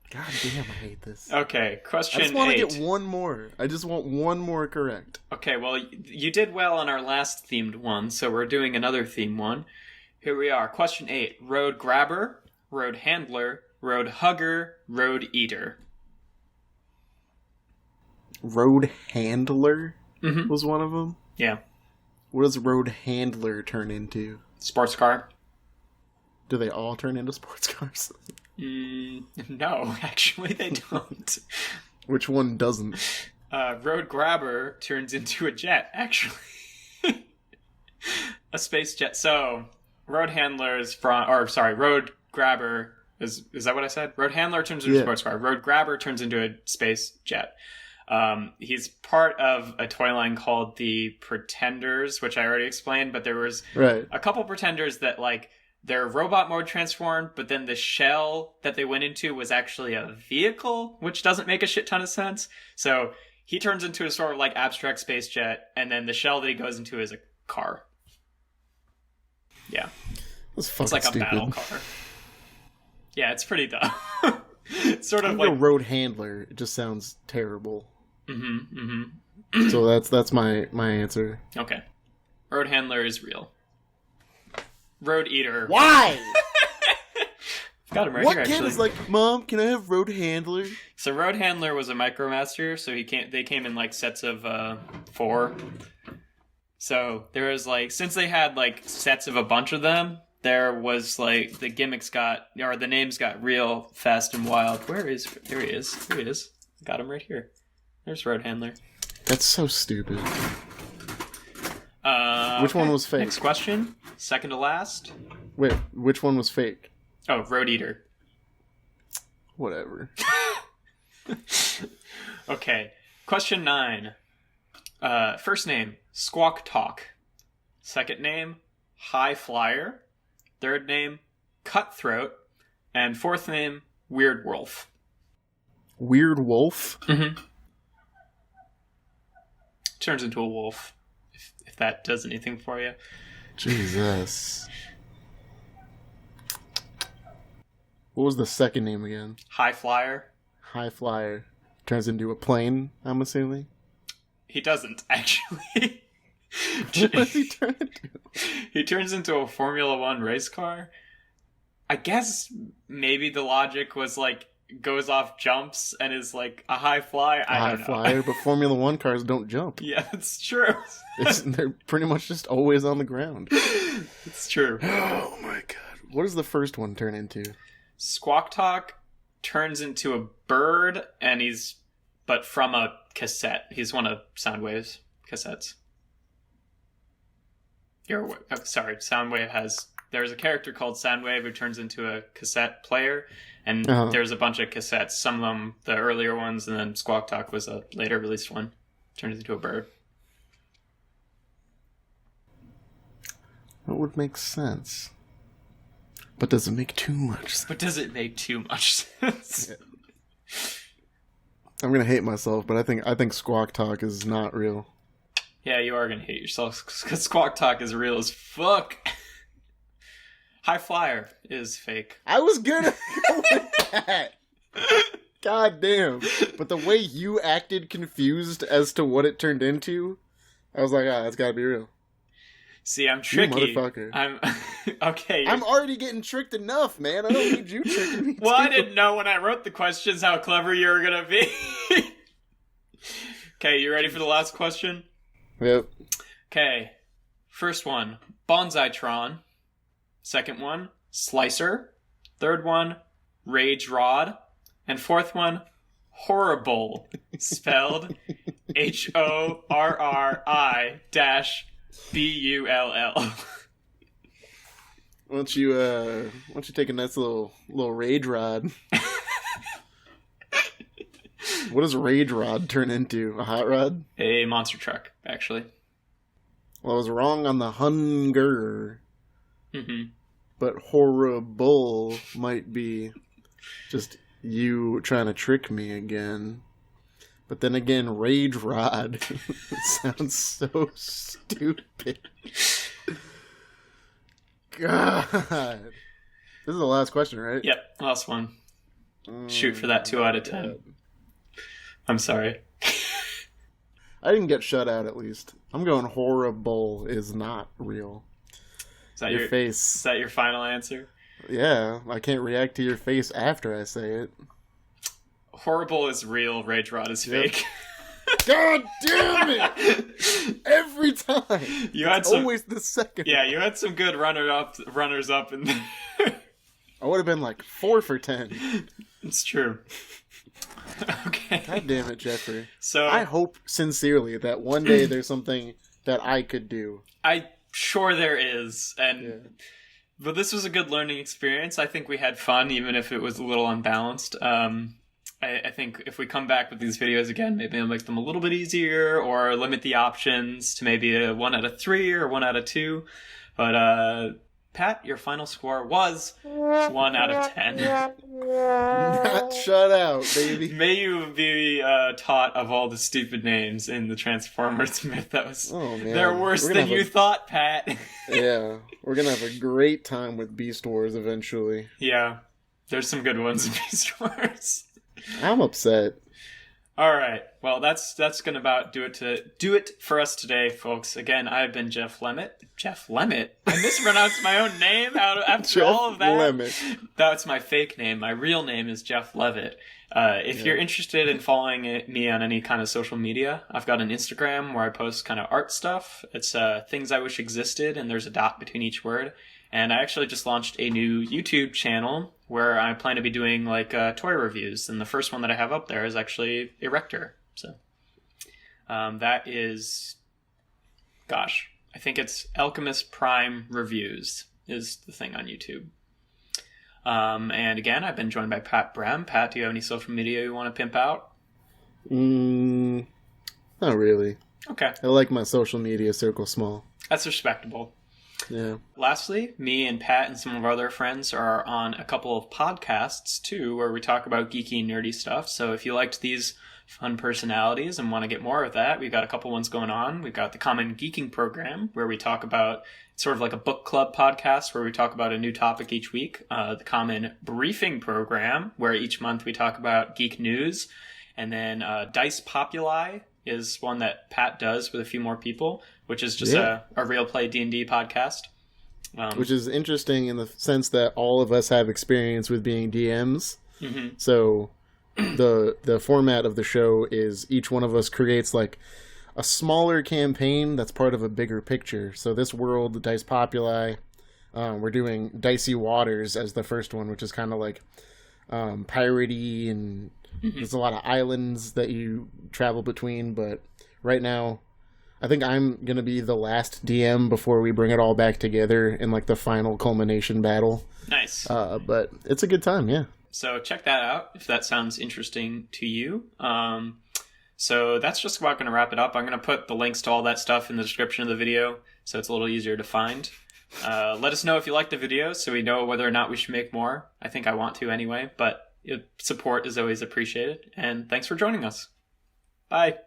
God damn, I hate this. Okay, question 8. I just want to get one more. I just want one more correct. Okay, well, you did well on our last themed one, so we're doing another theme one. Here we are. Question 8. Road grabber, road handler, road hugger, road eater. Road handler was one of them? Yeah. What does road handler turn into? Sports car. Do they all turn into sports cars? No, actually they don't. Which one doesn't? Road grabber turns into a jet, actually. A space jet. So, road handler is road grabber is that what I said? Road handler turns into a sports car. Road grabber turns into a space jet. He's part of a toy line called the Pretenders, which I already explained, but there was a couple Pretenders that, like, their robot mode transformed, but then the shell that they went into was actually a vehicle, which doesn't make a shit ton of sense. So he turns into a sort of like abstract space jet, and then the shell that he goes into is a car. Yeah. It's like stupid. A battle car. Yeah, it's pretty dumb. It's sort of like like a road handler. It just sounds terrible. Mm-hmm. So that's my answer. Okay. Road handler is real. Road eater. Why? Got him right what here, kid actually. is like, Mom, can I have road handler? So road handler was a Micromaster, so they came in like sets of 4. So there was like, since they had like sets of a bunch of them, there was like the names got real fast and wild. There he is. Here he is. Got him right here. There's road handler. That's so stupid. Which one was fake? Next question. Second to last. Wait, which one was fake? Oh, road eater. Whatever. Okay. Question 9. First name, Squawk Talk. Second name, High Flyer. Third name, Cutthroat. And fourth name, Weird Wolf. Weird Wolf? Mm-hmm. Turns into a wolf, if that does anything for you. Jesus. What was the second name again? High Flyer. High Flyer. Turns into a plane, I'm assuming? He doesn't, actually. What does he turn into? He turns into a Formula 1 race car. I guess maybe the logic was like, goes off jumps and is like a high fly. I don't know. High flyer, but Formula 1 cars don't jump. Yeah, that's true. They're pretty much just always on the ground. It's true. Oh my god. What does the first one turn into? Squawk Talk turns into a bird, but from a cassette. He's one of Soundwave's cassettes. Soundwave there's a character called Soundwave who turns into a cassette player, and there's a bunch of cassettes. Some of them, the earlier ones, and then Squawk Talk was a later released one. Turns into a bird. That would make sense. But does it make too much sense? Yeah. I'm gonna hate myself, but I think Squawk Talk is not real. Yeah, you are gonna hate yourself, because Squawk Talk is real as fuck. High Flyer is fake. I was gonna go with that. God damn. But the way you acted confused as to what it turned into, I was like, that's gotta be real. See, I'm tricky. You motherfucker. I'm okay. I'm already getting tricked enough, man. I don't need you tricking me. Well, too. I didn't know when I wrote the questions how clever you were gonna be. Okay, you ready for the last question? Yep. Okay. First one, Bonsaitron. Second one, Slicer. Third one, Rage Rod. And fourth one, Horrible. Spelled HORRI-BULL. Why don't you take a nice little rage rod? What does rage rod turn into? A hot rod? A monster truck, actually. Well, I was wrong on the hunger. Mm-hmm. But horrible might be just you trying to trick me again. But then again, rage rod sounds so stupid. God. This is the last question, right? Yep, last one. shoot for that 2 out of 10. God. I'm sorry. I didn't get shut out, at least. I'm going horrible is not real. Is that Your face. Is that your final answer? Yeah, I can't react to your face after I say it. Horrible is real, Rage Rod is fake. God damn it! Every time. It's always the second. Yeah, you had some good runners up in there. I would have been like 4 for 10. It's true. Okay. God damn it, Jeffrey. So I hope sincerely that one day there's something that I could do. I'm sure there is, but this was a good learning experience. I think we had fun, even if it was a little unbalanced. I think if we come back with these videos again, maybe I'll make them a little bit easier or limit the options to maybe a 1 out of 3 or 1 out of 2. But Pat, your final score was 1 out of 10. Not shut out, baby. May you be taught of all the stupid names in the Transformers myth. They're worse than you thought, Pat. Yeah, we're gonna have a great time with Beast Wars eventually. Yeah, there's some good ones in Beast Wars. I'm upset. All right. Well, that's gonna about do it for us today, folks. Again, I've been Jeff Lemmet. Jeff Lemmet? I mispronounced my own name after all of that. Lemmet. That's my fake name. My real name is Jeff Levitt. If you're interested in following me on any kind of social media, I've got an Instagram where I post kind of art stuff. It's things I wish existed, and there's a dot between each word. And I actually just launched a new YouTube channel where I plan to be doing like toy reviews. And the first one that I have up there is actually Erector. So that is, gosh, I think it's Alchemist Prime Reviews is the thing on YouTube. And again, I've been joined by Pat Brem. Pat, do you have any social media you want to pimp out? Not really. Okay. I like my social media circle small. That's respectable. Yeah. Lastly, me and Pat and some of our other friends are on a couple of podcasts too, where we talk about geeky and nerdy stuff. So if you liked these fun personalities and want to get more of that, we've got a couple ones going on. We've got the Common Geeking Program, where we talk about sort of like a book club podcast where we talk about a new topic each week. The Common Briefing Program, where each month we talk about geek news. And then Dice Populi is one that Pat does with a few more people, which is just a real play D&D podcast. Which is interesting in the sense that all of us have experience with being DMs. Mm-hmm. So the format of the show is each one of us creates like a smaller campaign that's part of a bigger picture. So this world, the Dice Populi, we're doing Dicey Waters as the first one, which is kind of like piratey, and there's a lot of islands that you travel between. But right now, I think I'm going to be the last DM before we bring it all back together in like the final culmination battle. Nice. But it's a good time, yeah. So check that out if that sounds interesting to you. So that's just about going to wrap it up. I'm going to put the links to all that stuff in the description of the video, so it's a little easier to find. Let us know if you like the video so we know whether or not we should make more. I think I want to anyway, but support is always appreciated. And thanks for joining us. Bye.